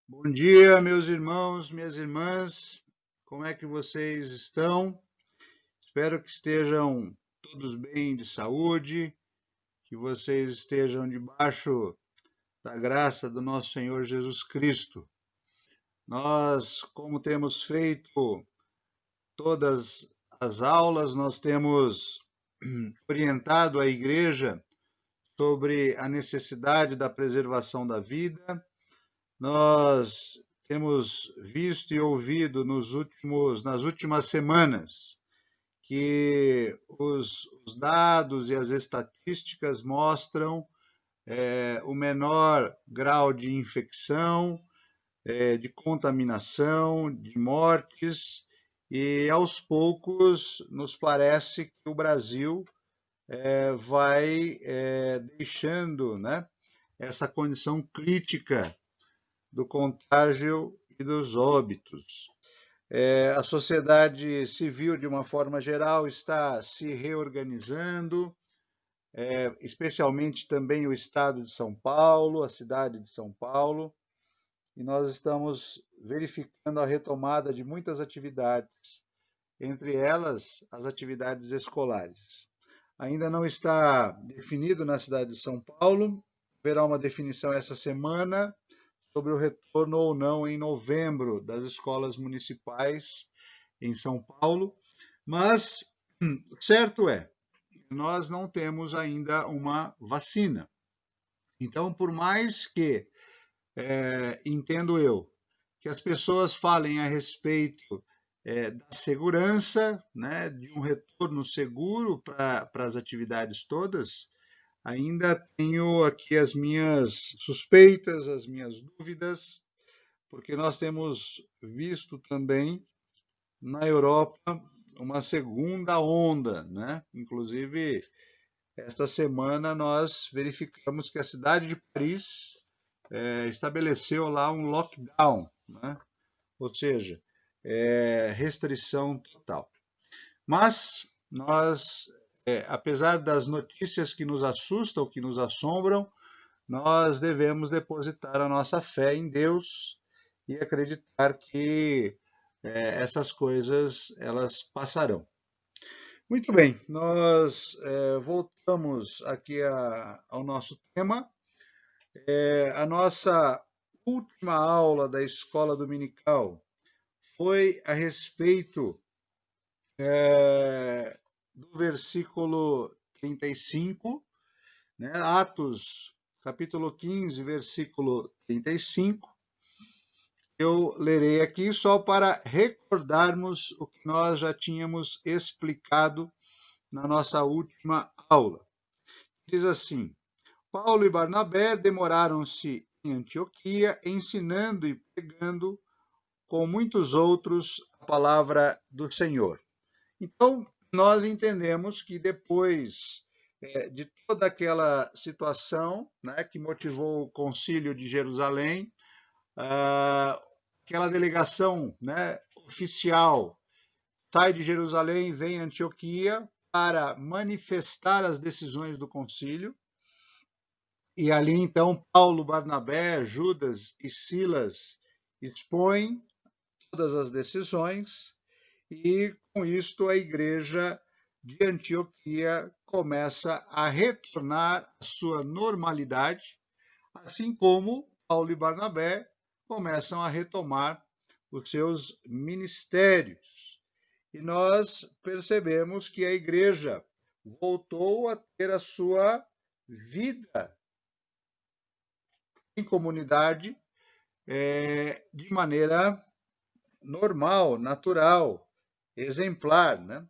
Bom dia, meus irmãos, minhas irmãs. Como é que vocês estão? Espero que estejam todos bem de saúde, que vocês estejam debaixo da graça do nosso Senhor Jesus Cristo. Nós, como temos feito todas as aulas, nós temos orientado a igreja sobre a necessidade da preservação da vida. Nós temos visto e ouvido nas últimas semanas que os dados e as estatísticas mostram o menor grau de infecção, de contaminação, de mortes, e aos poucos nos parece que o Brasil vai deixando, né, essa condição crítica do contágio e dos óbitos. A sociedade civil, de uma forma geral, está se reorganizando, especialmente também o estado de São Paulo, a cidade de São Paulo, e nós estamos verificando a retomada de muitas atividades, entre elas as atividades escolares. Ainda não está definido na cidade de São Paulo, haverá uma definição essa semana sobre o retorno ou não em novembro das escolas municipais em São Paulo, mas certo é, nós não temos ainda uma vacina. Então, por mais que, entendo eu, que as pessoas falem a respeito da segurança, né, de um retorno seguro para as atividades todas, ainda tenho aqui as minhas suspeitas, as minhas dúvidas, porque nós temos visto também na Europa uma segunda onda, né? Inclusive, esta semana nós verificamos que a cidade de Paris estabeleceu lá um lockdown, né? Ou seja, restrição total. Mas nós, apesar das notícias que nos assustam, que nos assombram, nós devemos depositar a nossa fé em Deus e acreditar que essas coisas elas passarão. Muito bem, nós voltamos aqui ao nosso tema. A nossa última aula da escola dominical foi a respeito do versículo 35, né? Atos, capítulo 15, versículo 35. Eu lerei aqui só para recordarmos o que nós já tínhamos explicado na nossa última aula. Diz assim: Paulo e Barnabé demoraram-se em Antioquia, ensinando e pregando com muitos outros a palavra do Senhor. Então, nós entendemos que depois de toda aquela situação, né, que motivou o concílio de Jerusalém, aquela delegação, né, oficial sai de Jerusalém e vem a Antioquia para manifestar as decisões do concílio. E ali então Paulo, Barnabé, Judas e Silas expõem todas as decisões e com isto a igreja de Antioquia começa a retornar à sua normalidade, assim como Paulo e Barnabé começam a retomar os seus ministérios. E nós percebemos que a igreja voltou a ter a sua vida em comunidade de maneira normal, natural, exemplar, né?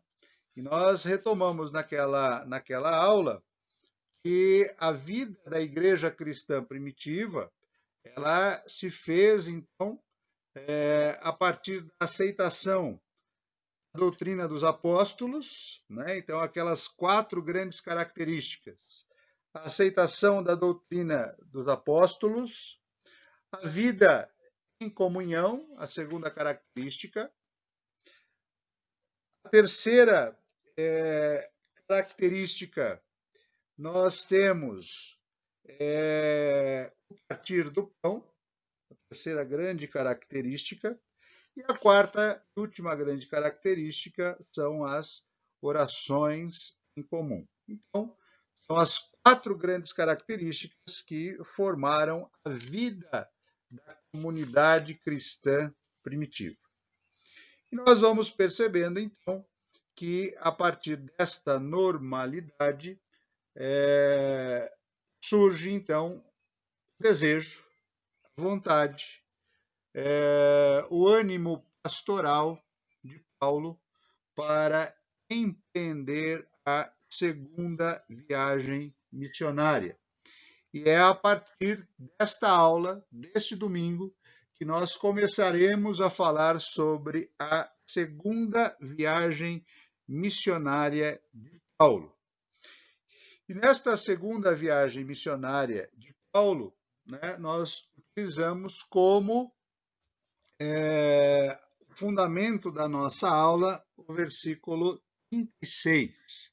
E nós retomamos naquela aula que a vida da igreja cristã primitiva ela se fez, então, a partir da aceitação da doutrina dos apóstolos, né? Então, aquelas 4 grandes características. A aceitação da doutrina dos apóstolos, a vida em comunhão, a segunda característica. A terceira característica, nós temos o partir do pão, a terceira grande característica. E a quarta e última grande característica são as orações em comum. Então, são as quatro grandes características que formaram a vida da comunidade cristã primitiva. E nós vamos percebendo, então, que a partir desta normalidade surge, então, o desejo, a vontade, o ânimo pastoral de Paulo para empreender a segunda viagem missionária. E é a partir desta aula, deste domingo, que nós começaremos a falar sobre a segunda viagem missionária de Paulo. E nesta segunda viagem missionária de Paulo, nós utilizamos como fundamento da nossa aula o versículo 36.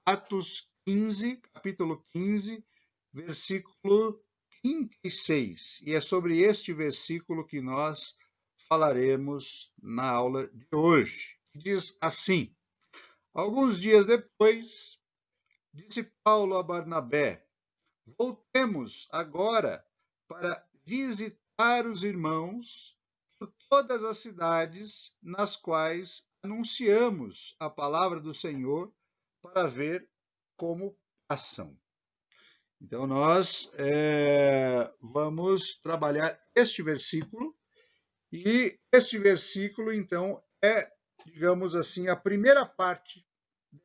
Atos 15, capítulo 15, versículo 36. E é sobre este versículo que nós falaremos na aula de hoje. Diz assim: alguns dias depois, disse Paulo a Barnabé: voltemos agora para visitar os irmãos por todas as cidades nas quais anunciamos a palavra do Senhor, para ver como passam. Então, nós vamos trabalhar este versículo, e este versículo, então, digamos assim, a primeira parte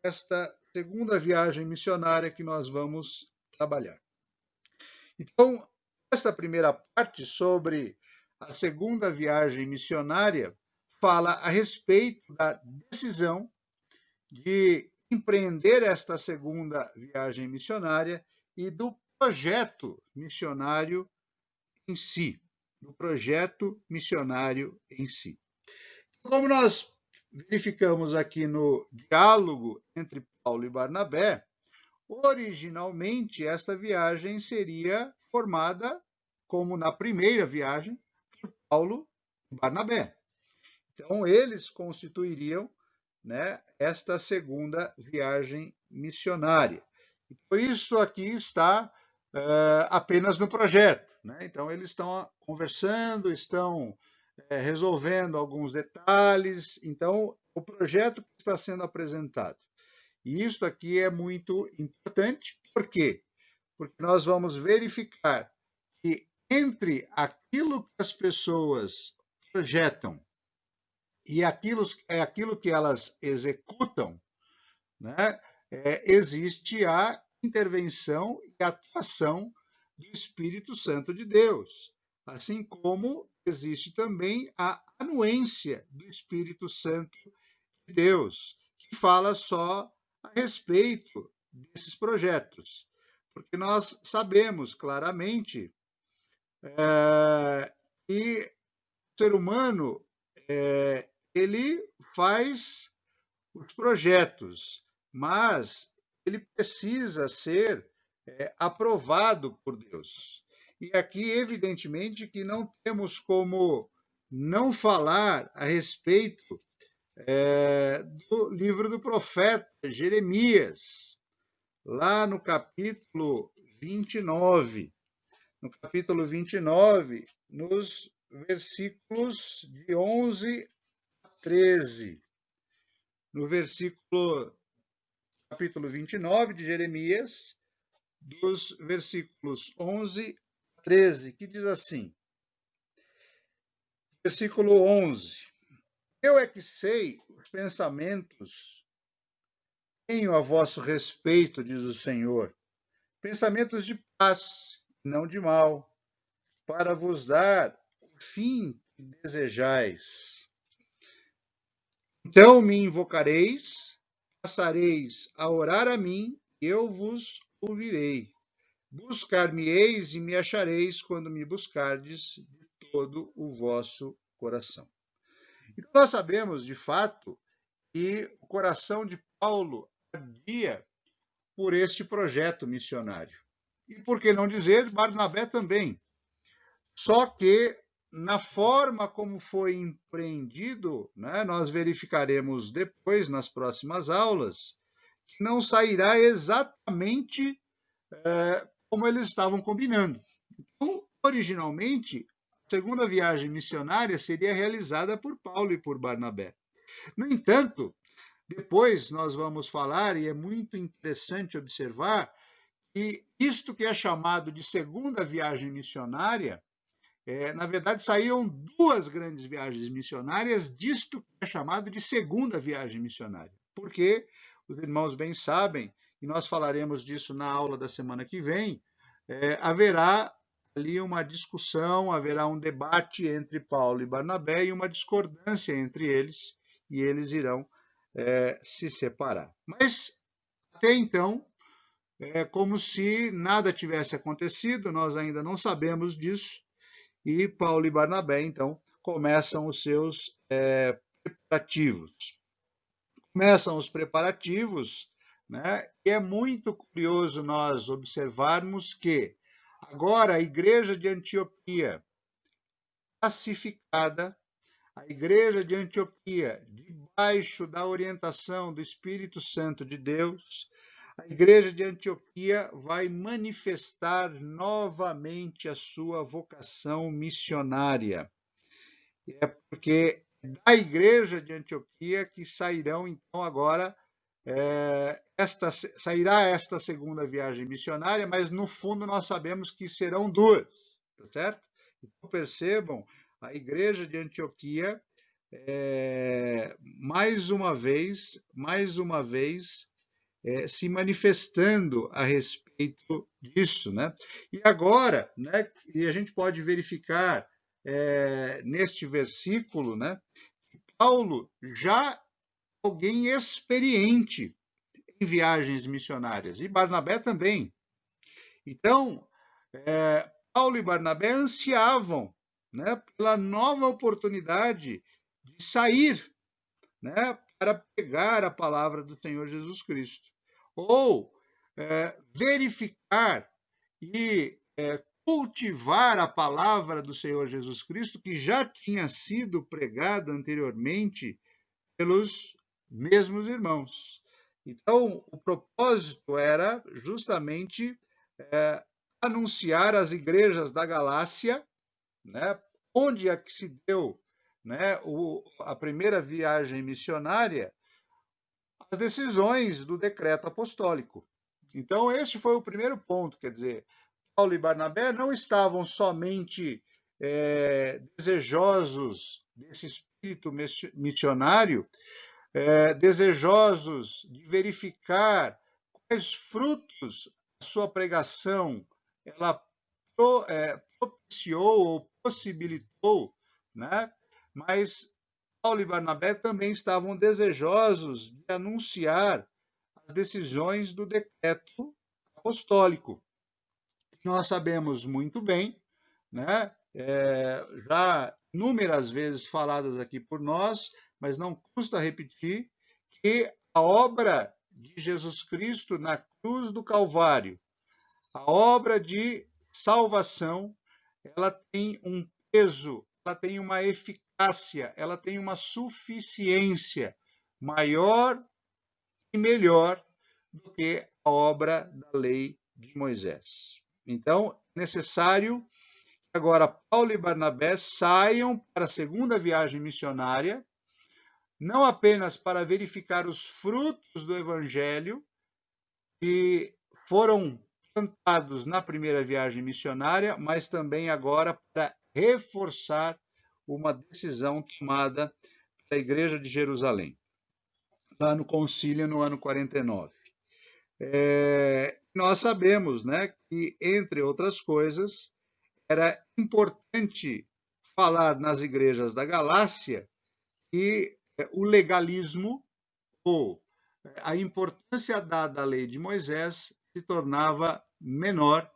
desta segunda viagem missionária que nós vamos trabalhar. Então, essa primeira parte sobre a segunda viagem missionária fala a respeito da decisão de empreender esta segunda viagem missionária e do projeto missionário em si. Como nós verificamos aqui no diálogo entre Paulo e Barnabé, originalmente esta viagem seria formada, como na primeira viagem, por Paulo e Barnabé. Então, eles constituiriam esta segunda viagem missionária. Então, isso aqui está apenas no projeto. Então, eles estão conversando, estão resolvendo alguns detalhes. Então, o projeto que está sendo apresentado. E isso aqui é muito importante. Por quê? Porque nós vamos verificar que entre aquilo que as pessoas projetam e aquilo que elas executam, existe a intervenção e atuação do Espírito Santo de Deus, assim como existe também a anuência do Espírito Santo de Deus, que fala só a respeito desses projetos, porque nós sabemos claramente que o ser humano ele faz os projetos, mas ele precisa ser aprovado por Deus. E aqui, evidentemente, que não temos como não falar a respeito do livro do profeta Jeremias, lá no capítulo 29. No capítulo 29, nos versículos de 11 a 13. No capítulo 29 de Jeremias, dos versículos 11 a 13, que diz assim, versículo 11, eu é que sei os pensamentos tenho a vosso respeito, diz o Senhor, pensamentos de paz, não de mal, para vos dar o fim que desejais. Então me invocareis, passareis a orar a mim, e eu vos ouvirei. Buscar-me-eis e me achareis quando me buscardes de todo o vosso coração. Então nós sabemos, de fato, que o coração de Paulo ardia por este projeto missionário. E por que não dizer Barnabé também? Só que na forma como foi empreendido, né, nós verificaremos depois, nas próximas aulas, que não sairá exatamente como eles estavam combinando. Então, originalmente, a segunda viagem missionária seria realizada por Paulo e por Barnabé. No entanto, depois nós vamos falar, e é muito interessante observar, que isto que é chamado de segunda viagem missionária, na verdade, saíram duas grandes viagens missionárias disto que é chamado de segunda viagem missionária. Porque os irmãos bem sabem, e nós falaremos disso na aula da semana que vem, haverá ali uma discussão, haverá um debate entre Paulo e Barnabé e uma discordância entre eles, e eles irão se separar. Mas, até então, é como se nada tivesse acontecido, nós ainda não sabemos disso, e Paulo e Barnabé, então, começam os seus preparativos. Começam os preparativos, né? E é muito curioso nós observarmos que agora a igreja de Antioquia, pacificada, a igreja de Antioquia, debaixo da orientação do Espírito Santo de Deus, a igreja de Antioquia vai manifestar novamente a sua vocação missionária. É porque da igreja de Antioquia que sairão, então, agora, sairá esta segunda viagem missionária, mas no fundo nós sabemos que serão duas, tá certo? Então percebam, a igreja de Antioquia, mais uma vez, se manifestando a respeito disso, né? E agora, né, e a gente pode verificar neste versículo, né, que Paulo já alguém experiente em viagens missionárias, e Barnabé também. Então, Paulo e Barnabé ansiavam, né, pela nova oportunidade de sair, né, para pregar a palavra do Senhor Jesus Cristo, ou verificar e cultivar a palavra do Senhor Jesus Cristo, que já tinha sido pregada anteriormente pelos mesmos irmãos. Então, o propósito era justamente anunciar às igrejas da Galácia, né, onde é que se deu, né, a primeira viagem missionária, as decisões do decreto apostólico. Então, esse foi o primeiro ponto, quer dizer, Paulo e Barnabé não estavam somente desejosos desse espírito missionário, desejosos de verificar quais frutos a sua pregação ela propiciou ou possibilitou, né? Mas Paulo e Barnabé também estavam desejosos de anunciar as decisões do decreto apostólico. Nós sabemos muito bem, né? Já inúmeras vezes faladas aqui por nós, mas não custa repetir, que a obra de Jesus Cristo na cruz do Calvário, a obra de salvação, ela tem um peso, ela tem uma eficácia, ela tem uma suficiência maior e melhor do que a obra da lei de Moisés. Então, é necessário que agora Paulo e Barnabé saiam para a segunda viagem missionária, não apenas para verificar os frutos do evangelho que foram plantados na primeira viagem missionária, mas também agora para reforçar uma decisão tomada pela Igreja de Jerusalém, lá no concílio no ano 49. Nós sabemos, né, que, entre outras coisas, era importante falar nas igrejas da Galácia que o legalismo ou a importância dada à lei de Moisés se tornava menor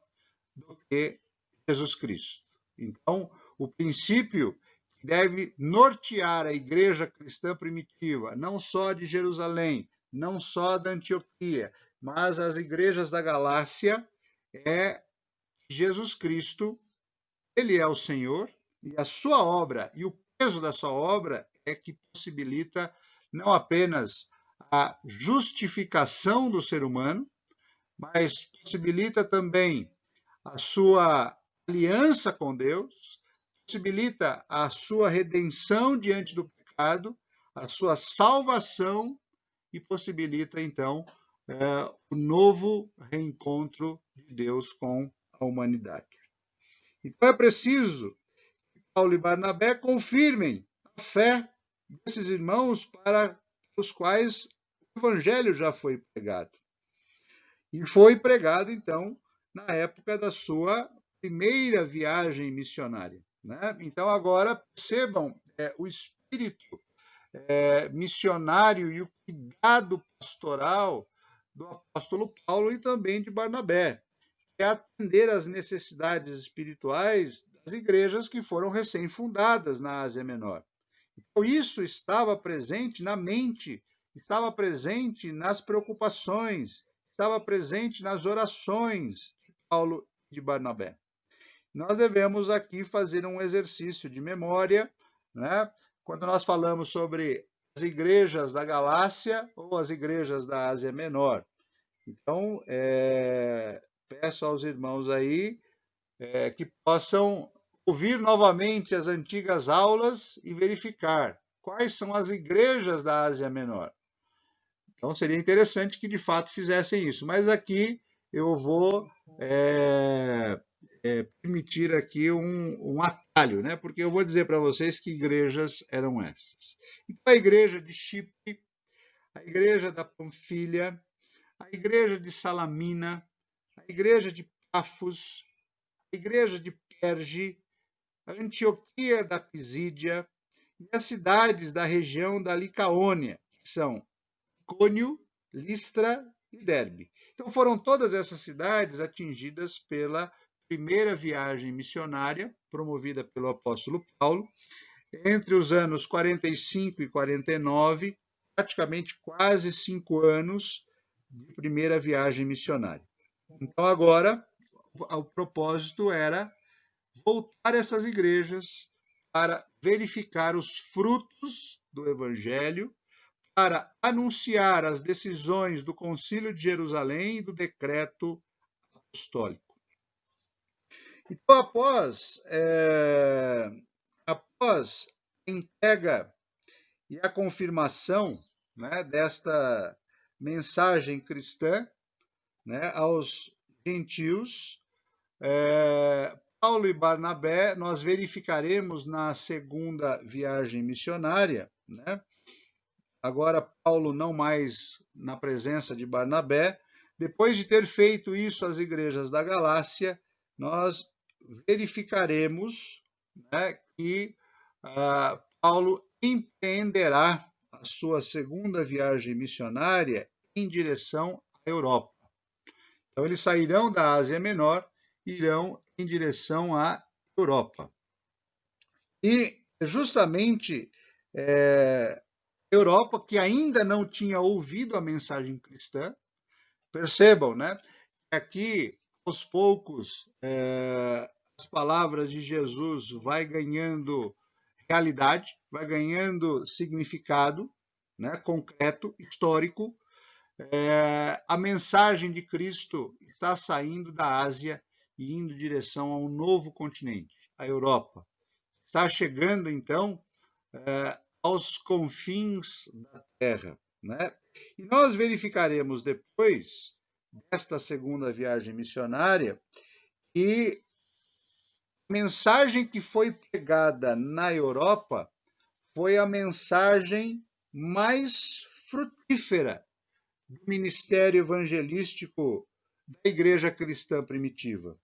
do que Jesus Cristo. Então, o princípio que deve nortear a igreja cristã primitiva, não só de Jerusalém, não só da Antioquia, mas as igrejas da Galácia, é Jesus Cristo, ele é o Senhor, e a sua obra e o peso da sua obra é que possibilita não apenas a justificação do ser humano, mas possibilita também a sua aliança com Deus, possibilita a sua redenção diante do pecado, a sua salvação e possibilita, então, o novo reencontro de Deus com a humanidade. Então é preciso que Paulo e Barnabé confirmem a fé desses irmãos para os quais o evangelho já foi pregado. E foi pregado, então, na época da sua primeira viagem missionária. Né? Então, agora, percebam o espírito missionário e o cuidado pastoral do apóstolo Paulo e também de Barnabé, que é atender às necessidades espirituais das igrejas que foram recém-fundadas na Ásia Menor. Então, isso estava presente na mente, estava presente nas preocupações, estava presente nas orações de Paulo e de Barnabé. Nós devemos aqui fazer um exercício de memória, né? Quando nós falamos sobre as igrejas da Galácia ou as igrejas da Ásia Menor. Então, peço aos irmãos aí que possam ouvir novamente as antigas aulas e verificar quais são as igrejas da Ásia Menor. Então, seria interessante que de fato fizessem isso. Mas aqui eu vou permitir aqui um atalho, né? Porque eu vou dizer para vocês que igrejas eram essas. Então, a igreja de Chipre, a igreja da Panfilha, a igreja de Salamina, a igreja de Pafos, a igreja de Perge, a Antioquia da Pisídia e as cidades da região da Licaônia, que são Icônio, Listra e Derbe. Então foram todas essas cidades atingidas pela primeira viagem missionária promovida pelo apóstolo Paulo entre os anos 45 e 49, praticamente quase 5 anos de primeira viagem missionária. Então agora o propósito era voltar a essas igrejas para verificar os frutos do evangelho, para anunciar as decisões do Concílio de Jerusalém e do decreto apostólico. Então, após a entrega e a confirmação, né, desta mensagem cristã, né, aos gentios, Paulo e Barnabé, nós verificaremos na segunda viagem missionária, né? Agora Paulo não mais na presença de Barnabé, depois de ter feito isso às igrejas da Galácia, nós verificaremos, né, que Paulo empreenderá a sua segunda viagem missionária em direção à Europa. Então eles sairão da Ásia Menor e irão em direção à Europa. E justamente Europa, que ainda não tinha ouvido a mensagem cristã, percebam, né? Aqui, aos poucos, as palavras de Jesus vai ganhando realidade, vai ganhando significado, né, concreto, histórico. A mensagem de Cristo está saindo da Ásia e indo em direção a um novo continente, a Europa. Está chegando, então, aos confins da Terra. Né? E nós verificaremos depois desta segunda viagem missionária que a mensagem que foi pregada na Europa foi a mensagem mais frutífera do ministério evangelístico da igreja cristã primitiva.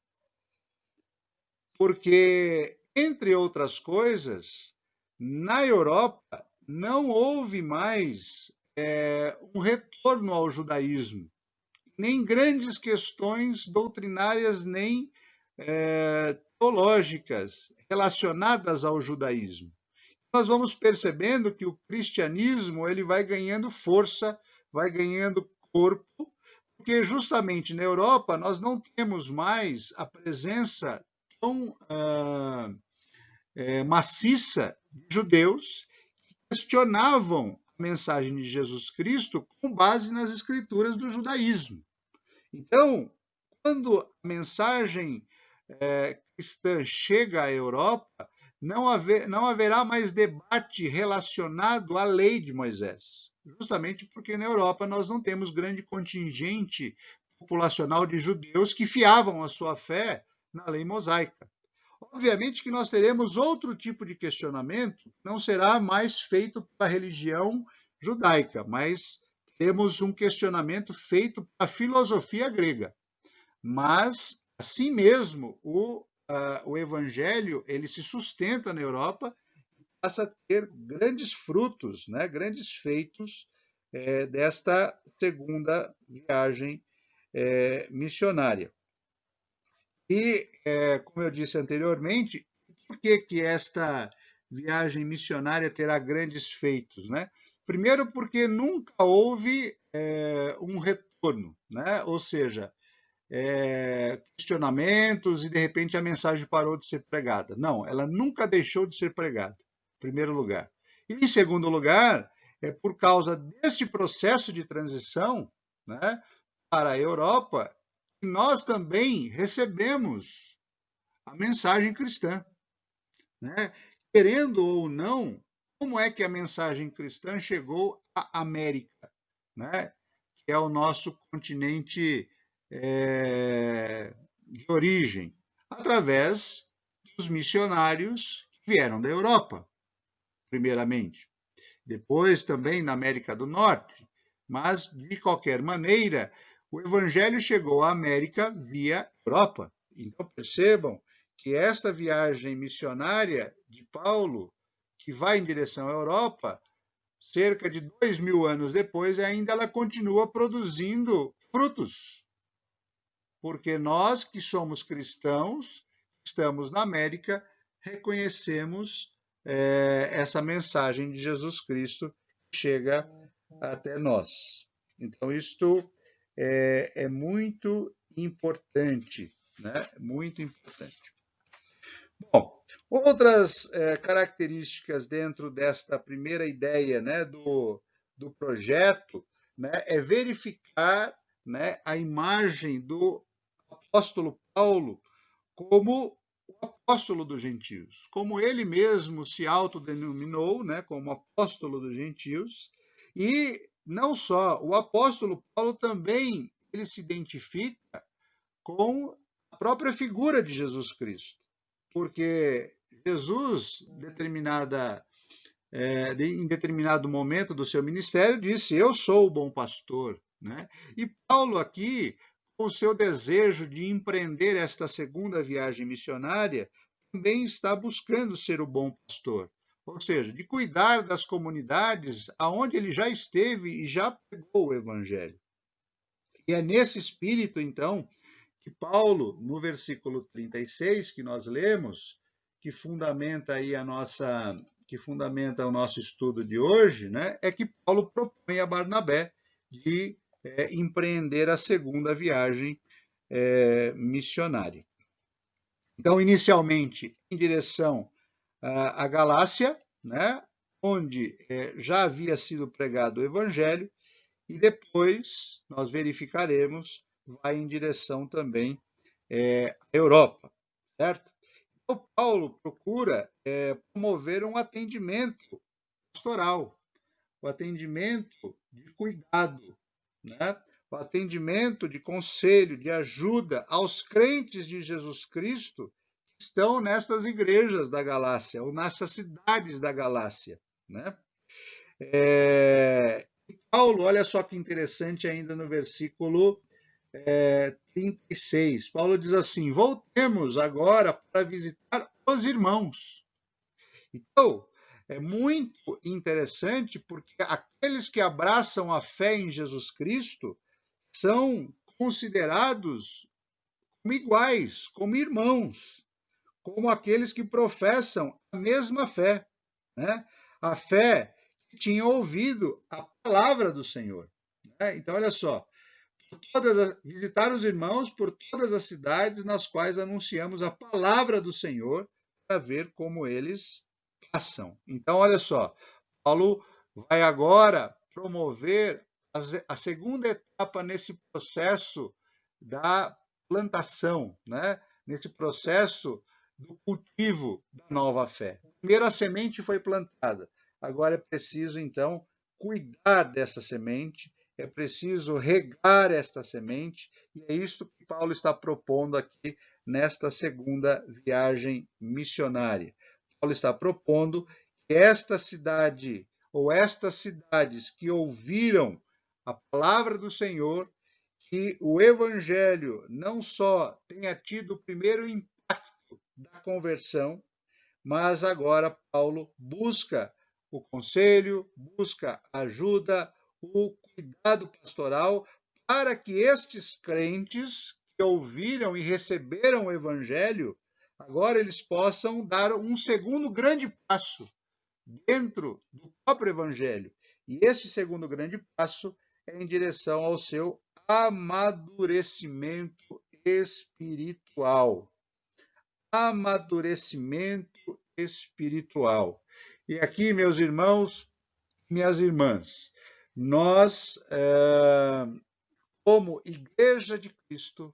Porque, entre outras coisas, na Europa não houve mais um retorno ao judaísmo, nem grandes questões doutrinárias, nem teológicas relacionadas ao judaísmo. Nós vamos percebendo que o cristianismo ele vai ganhando força, vai ganhando corpo, porque justamente na Europa nós não temos mais a presença tão maciça de judeus que questionavam a mensagem de Jesus Cristo com base nas escrituras do judaísmo. Então, quando a mensagem cristã chega à Europa, não haverá mais debate relacionado à lei de Moisés, justamente porque na Europa nós não temos grande contingente populacional de judeus que fiavam a sua fé na lei mosaica. Obviamente que nós teremos outro tipo de questionamento, não será mais feito pela religião judaica, mas temos um questionamento feito pela filosofia grega. Mas, assim mesmo, o evangelho ele se sustenta na Europa e passa a ter grandes frutos, né, grandes feitos desta segunda viagem missionária. E, como eu disse anteriormente, por que esta viagem missionária terá grandes feitos, né? Primeiro, porque nunca houve um retorno, né? Ou seja, questionamentos e de repente a mensagem parou de ser pregada. Não, ela nunca deixou de ser pregada, em primeiro lugar. E em segundo lugar, por causa deste processo de transição, né, para a Europa, nós também recebemos a mensagem cristã, né? Querendo ou não, como é que a mensagem cristã chegou à América, né? Que é o nosso continente de origem, através dos missionários que vieram da Europa, primeiramente. Depois também na América do Norte. Mas, de qualquer maneira, o Evangelho chegou à América via Europa. Então, percebam que esta viagem missionária de Paulo, que vai em direção à Europa, cerca de 2000 anos depois, ainda ela continua produzindo frutos. Porque nós que somos cristãos, estamos na América, reconhecemos essa mensagem de Jesus Cristo que chega até nós. Então, isto é muito importante, né? Muito importante. Bom, outras características dentro desta primeira ideia, né, do projeto, né, é verificar, né, a imagem do apóstolo Paulo como o apóstolo dos gentios, como ele mesmo se autodenominou, né, como apóstolo dos gentios, e não só, o apóstolo Paulo também ele se identifica com a própria figura de Jesus Cristo, porque Jesus, em determinado momento do seu ministério, disse: Eu sou o bom pastor, né? E Paulo aqui, com o seu desejo de empreender esta segunda viagem missionária, também está buscando ser o bom pastor, ou seja, de cuidar das comunidades aonde ele já esteve e já pregou o evangelho. E é nesse espírito, então, que Paulo, no versículo 36 que nós lemos, que fundamenta aí que fundamenta o nosso estudo de hoje, né, é que Paulo propõe a Barnabé de empreender a segunda viagem missionária. Então, inicialmente, em direção à Galácia, né, onde já havia sido pregado o Evangelho, e depois nós verificaremos, vai em direção também à Europa, certo? Então, Paulo procura promover um atendimento pastoral, o atendimento de cuidado, né? O atendimento de conselho, de ajuda aos crentes de Jesus Cristo que estão nestas igrejas da Galácia, ou nessas cidades da Galácia, né? Paulo, olha só que interessante ainda no versículo 36. Paulo diz assim: voltemos agora para visitar os irmãos. Então, é muito interessante porque aqueles que abraçam a fé em Jesus Cristo são considerados como iguais, como irmãos, como aqueles que professam a mesma fé, né? A fé que tinha ouvido a palavra do Senhor. Né? Então, olha só, visitar os irmãos por todas as cidades nas quais anunciamos a palavra do Senhor, para ver como eles passam. Então, olha só, Paulo vai agora promover a segunda etapa nesse processo da plantação, né? Nesse processo do cultivo da nova fé. Primeiro a semente foi plantada, agora é preciso, então, cuidar dessa semente, é preciso regar esta semente, e é isso que Paulo está propondo aqui nesta segunda viagem missionária. Paulo está propondo que esta cidade, ou estas cidades que ouviram a palavra do Senhor, que o evangelho não só tenha tido o primeiro impacto da conversão, mas agora Paulo busca o conselho, busca ajuda, o cuidado pastoral, para que estes crentes que ouviram e receberam o evangelho, agora eles possam dar um segundo grande passo dentro do próprio evangelho. E esse segundo grande passo é em direção ao seu amadurecimento espiritual. Amadurecimento espiritual. E aqui, meus irmãos, minhas irmãs, nós, como Igreja de Cristo,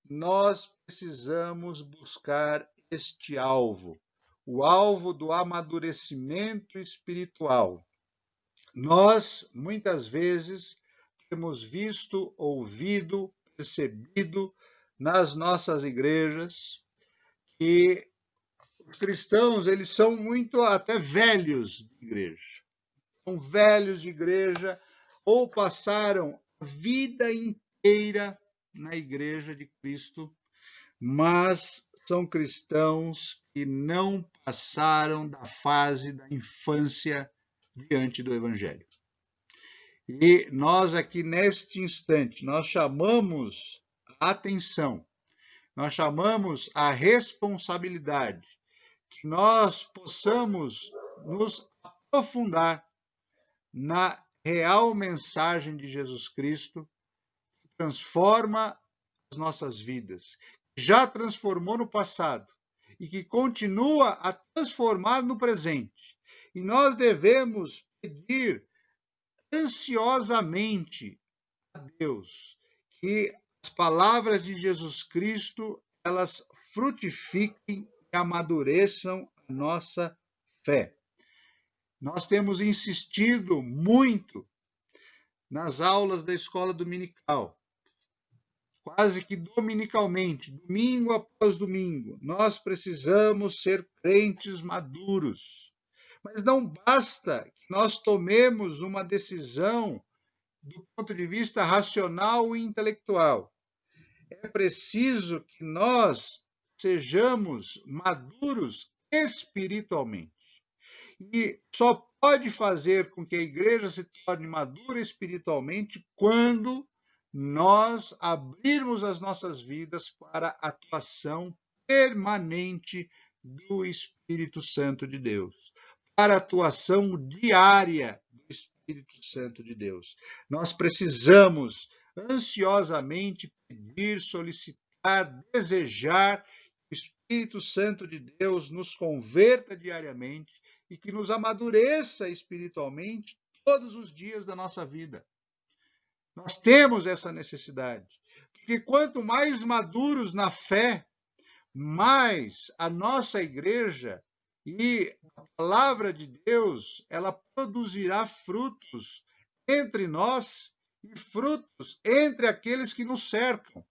nós precisamos buscar este alvo, o alvo do amadurecimento espiritual. Nós, muitas vezes, temos visto, ouvido, percebido nas nossas igrejas que os cristãos, eles são muito até velhos de igreja. São velhos de igreja ou passaram a vida inteira na igreja de Cristo, mas são cristãos que não passaram da fase da infância diante do evangelho. E nós aqui neste instante, nós chamamos a atenção, nós chamamos a responsabilidade, que nós possamos nos aprofundar na real mensagem de Jesus Cristo, que transforma as nossas vidas, que já transformou no passado e que continua a transformar no presente. E nós devemos pedir ansiosamente a Deus que as palavras de Jesus Cristo, elas frutifiquem e amadureçam a nossa fé. Nós temos insistido muito nas aulas da escola dominical, quase que dominicalmente, domingo após domingo. Nós precisamos ser crentes maduros. Mas não basta que nós tomemos uma decisão do ponto de vista racional e intelectual. É preciso que nós sejamos maduros espiritualmente. E só pode fazer com que a igreja se torne madura espiritualmente quando nós abrirmos as nossas vidas para a atuação permanente do Espírito Santo de Deus, para a atuação diária do Espírito Santo de Deus. Nós precisamos ansiosamente pedir, solicitar, desejar que o Espírito Santo de Deus nos converta diariamente e que nos amadureça espiritualmente todos os dias da nossa vida. Nós temos essa necessidade, porque quanto mais maduros na fé, mais a nossa igreja e a palavra de Deus, ela produzirá frutos entre nós e frutos entre aqueles que nos cercam.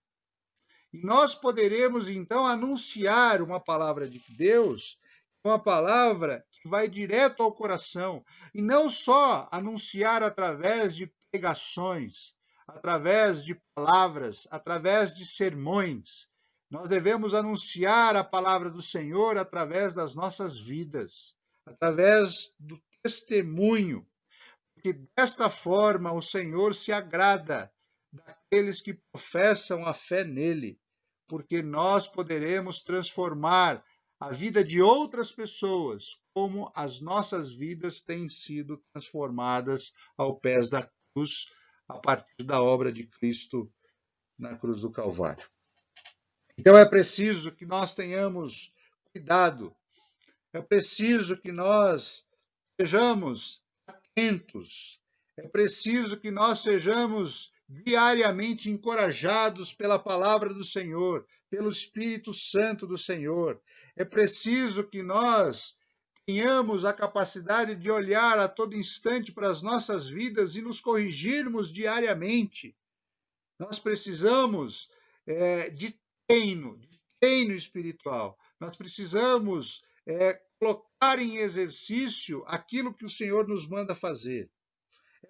E nós poderemos, então, anunciar uma palavra de Deus, uma palavra que vai direto ao coração, e não só anunciar através de pregações, através de palavras, através de sermões. Nós devemos anunciar a palavra do Senhor através das nossas vidas, através do testemunho, porque desta forma o Senhor se agrada daqueles que professam a fé nele, porque nós poderemos transformar a vida de outras pessoas, como as nossas vidas têm sido transformadas ao pés da cruz, a partir da obra de Cristo na cruz do Calvário. Então é preciso que nós tenhamos cuidado É preciso que nós sejamos atentos. É preciso que nós sejamos diariamente encorajados pela palavra do Senhor, pelo Espírito Santo do Senhor. É preciso que nós tenhamos a capacidade de olhar a todo instante para as nossas vidas e nos corrigirmos diariamente. Nós precisamos de treino espiritual. Nós precisamos colocar em exercício aquilo que o Senhor nos manda fazer.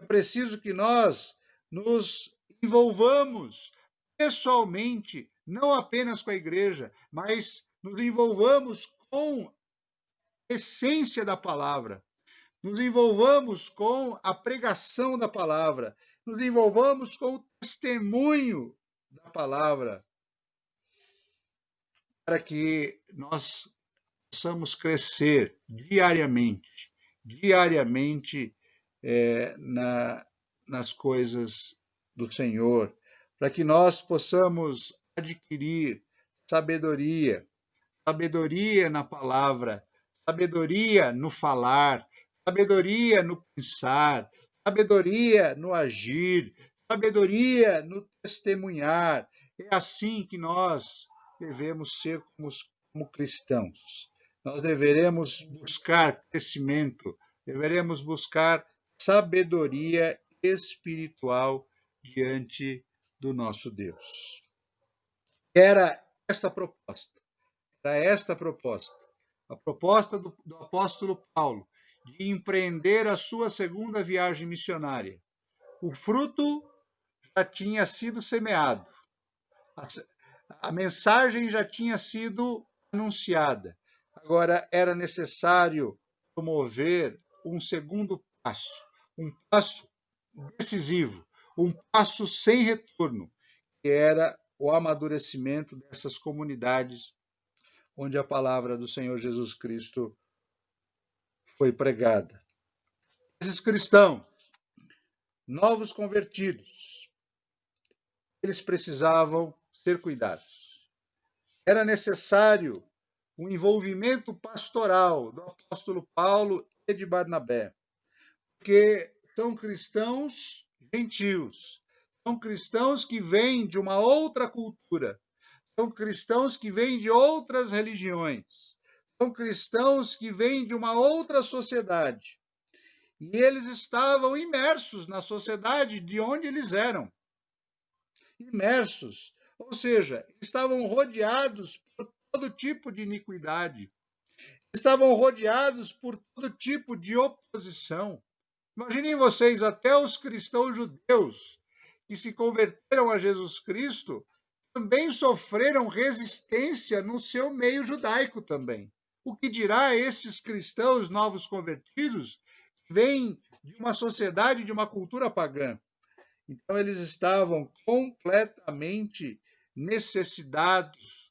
É preciso que nós nos envolvamos pessoalmente, não apenas com a igreja, mas nos envolvamos com a essência da palavra, nos envolvamos com a pregação da palavra, nos envolvamos com o testemunho da palavra, para que nós possamos crescer diariamente nas coisas do Senhor, para que nós possamos adquirir sabedoria na palavra, sabedoria no falar, sabedoria no pensar, sabedoria no agir, sabedoria no testemunhar. É assim que nós devemos ser como cristãos. Nós deveremos buscar crescimento, deveremos buscar sabedoria espiritual diante do nosso Deus. Era esta a proposta do apóstolo Paulo, de empreender a sua segunda viagem missionária. O fruto já tinha sido semeado, a mensagem já tinha sido anunciada. Agora era necessário promover um segundo passo, um passo decisivo, um passo sem retorno, que era o amadurecimento dessas comunidades onde a palavra do Senhor Jesus Cristo foi pregada. Esses cristãos, novos convertidos, eles precisavam ser cuidados. Era necessário um envolvimento pastoral do apóstolo Paulo e de Barnabé, porque são cristãos gentios, são cristãos que vêm de uma outra cultura, são cristãos que vêm de outras religiões, são cristãos que vêm de uma outra sociedade. E eles estavam imersos na sociedade de onde eles eram. Imersos, ou seja, estavam rodeados por todo tipo de iniquidade, estavam rodeados por todo tipo de oposição. Imaginem vocês, até os cristãos judeus que se converteram a Jesus Cristo também sofreram resistência no seu meio judaico também. O que dirá esses cristãos novos convertidos que vêm de uma sociedade, de uma cultura pagã? Então eles estavam completamente necessitados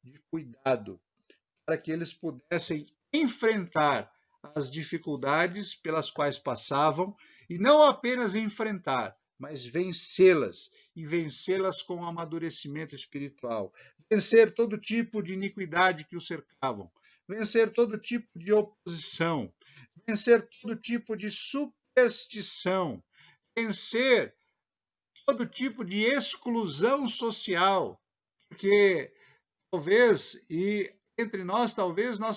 de cuidado, para que eles pudessem enfrentar as dificuldades pelas quais passavam, e não apenas enfrentar, mas vencê-las, e vencê-las com amadurecimento espiritual. Vencer todo tipo de iniquidade que os cercavam, vencer todo tipo de oposição, vencer todo tipo de superstição, vencer todo tipo de exclusão social, porque talvez, e entre nós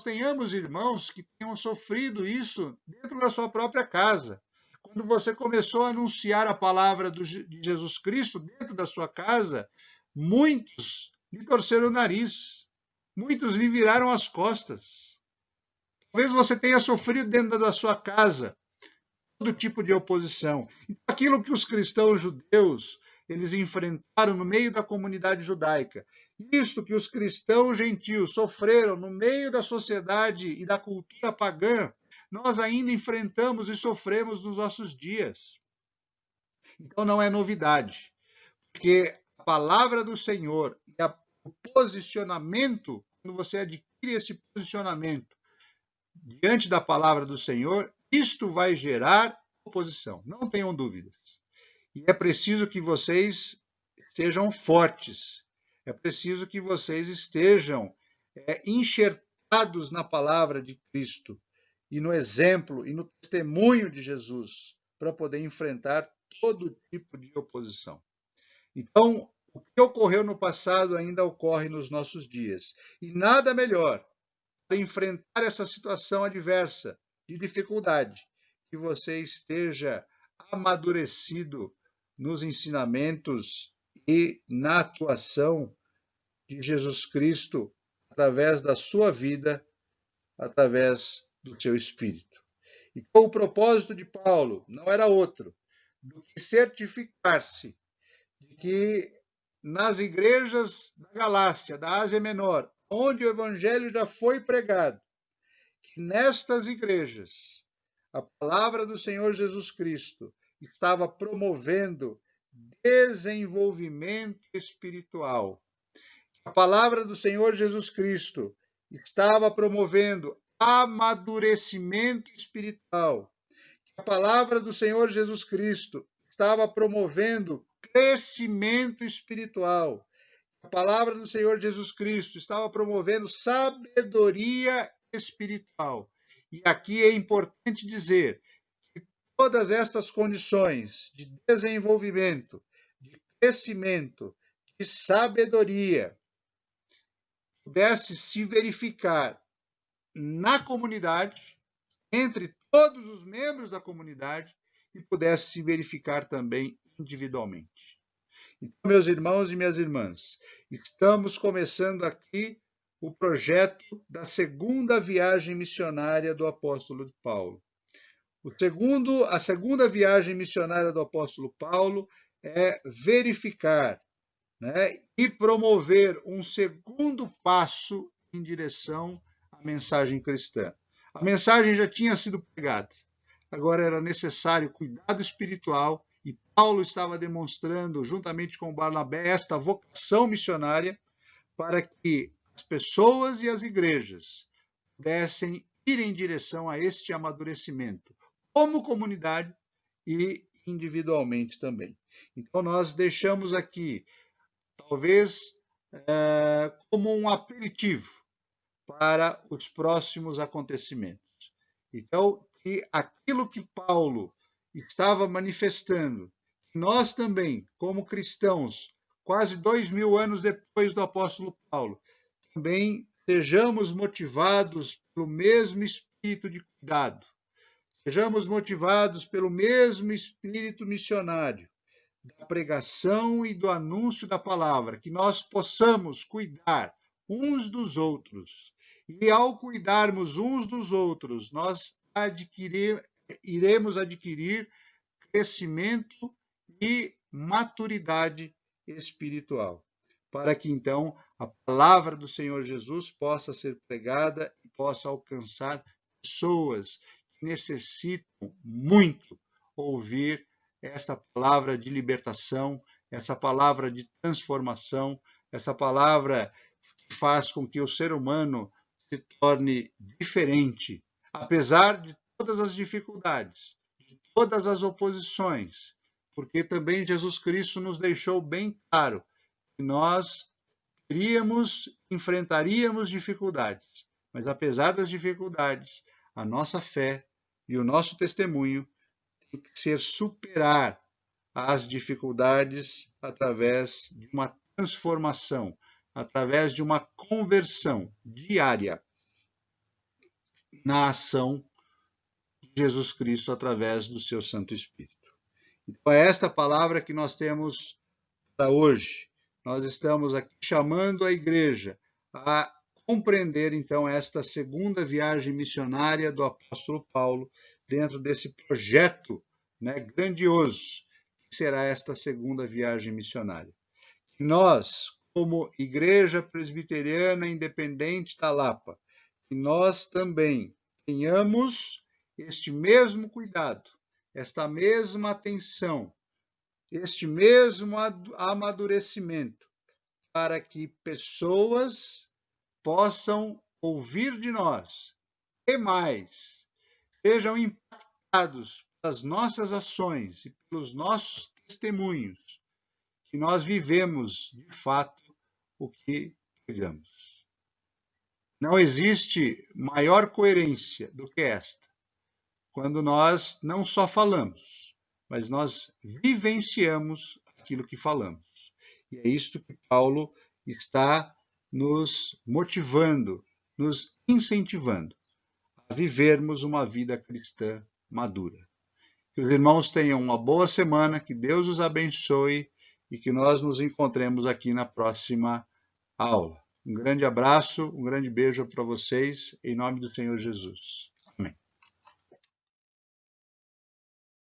tenhamos irmãos que tenham sofrido isso dentro da sua própria casa. Quando você começou a anunciar a palavra de Jesus Cristo dentro da sua casa, muitos lhe torceram o nariz, muitos lhe viraram as costas. Talvez você tenha sofrido dentro da sua casa todo tipo de oposição. Aquilo que os cristãos judeus eles enfrentaram no meio da comunidade judaica, isto que os cristãos gentios sofreram no meio da sociedade e da cultura pagã, nós ainda enfrentamos e sofremos nos nossos dias. Então não é novidade, porque a palavra do Senhor e o posicionamento, quando você adquire esse posicionamento diante da palavra do Senhor, isto vai gerar oposição, não tenham dúvidas. E é preciso que vocês sejam fortes, é preciso que vocês estejam enxertados focados na palavra de Cristo e no exemplo e no testemunho de Jesus para poder enfrentar todo tipo de oposição. Então, o que ocorreu no passado ainda ocorre nos nossos dias. E nada melhor para enfrentar essa situação adversa, de dificuldade, que você esteja amadurecido nos ensinamentos e na atuação de Jesus Cristo através da sua vida, através do seu espírito. Então, o propósito de Paulo não era outro do que certificar-se de que nas igrejas da Galácia, da Ásia Menor, onde o evangelho já foi pregado, que nestas igrejas a palavra do Senhor Jesus Cristo estava promovendo desenvolvimento espiritual. A palavra do Senhor Jesus Cristo estava promovendo amadurecimento espiritual. A palavra do Senhor Jesus Cristo estava promovendo crescimento espiritual. A palavra do Senhor Jesus Cristo estava promovendo sabedoria espiritual. E aqui é importante dizer que todas estas condições de desenvolvimento, de crescimento, de sabedoria, pudesse se verificar na comunidade, entre todos os membros da comunidade, e pudesse se verificar também individualmente. Então, meus irmãos e minhas irmãs, estamos começando aqui o projeto da segunda viagem missionária do apóstolo Paulo. A segunda viagem missionária do apóstolo Paulo é verificar, e promover um segundo passo em direção à mensagem cristã. A mensagem já tinha sido pregada, agora era necessário cuidado espiritual, e Paulo estava demonstrando, juntamente com Barnabé, esta vocação missionária para que as pessoas e as igrejas pudessem ir em direção a este amadurecimento, como comunidade e individualmente também. Então, nós deixamos aqui, talvez, como um aperitivo para os próximos acontecimentos. Então, que aquilo que Paulo estava manifestando, nós também, como cristãos, quase 2000 anos depois do apóstolo Paulo, também sejamos motivados pelo mesmo espírito de cuidado, sejamos motivados pelo mesmo espírito missionário, da pregação e do anúncio da palavra, que nós possamos cuidar uns dos outros. E ao cuidarmos uns dos outros, nós iremos adquirir crescimento e maturidade espiritual, para que então a palavra do Senhor Jesus possa ser pregada e possa alcançar pessoas que necessitam muito ouvir esta palavra de libertação, essa palavra de transformação, essa palavra que faz com que o ser humano se torne diferente, apesar de todas as dificuldades, de todas as oposições, porque também Jesus Cristo nos deixou bem claro que nós enfrentaríamos dificuldades, mas apesar das dificuldades, a nossa fé e o nosso testemunho tem que ser superar as dificuldades através de uma transformação, através de uma conversão diária na ação de Jesus Cristo através do seu Santo Espírito. Então é esta palavra que nós temos para hoje. Nós estamos aqui chamando a igreja a compreender então esta segunda viagem missionária do apóstolo Paulo dentro desse projeto, grandioso que será esta segunda viagem missionária. Nós, como Igreja Presbiteriana Independente da Lapa, que nós também tenhamos este mesmo cuidado, esta mesma atenção, este mesmo amadurecimento, para que pessoas possam ouvir de nós e mais, sejam impactados pelas nossas ações e pelos nossos testemunhos, que nós vivemos, de fato, o que pregamos. Não existe maior coerência do que esta, quando nós não só falamos, mas nós vivenciamos aquilo que falamos. E é isto que Paulo está nos motivando, nos incentivando a vivermos uma vida cristã madura. Que os irmãos tenham uma boa semana, que Deus os abençoe e que nós nos encontremos aqui na próxima aula. Um grande abraço, um grande beijo para vocês, em nome do Senhor Jesus.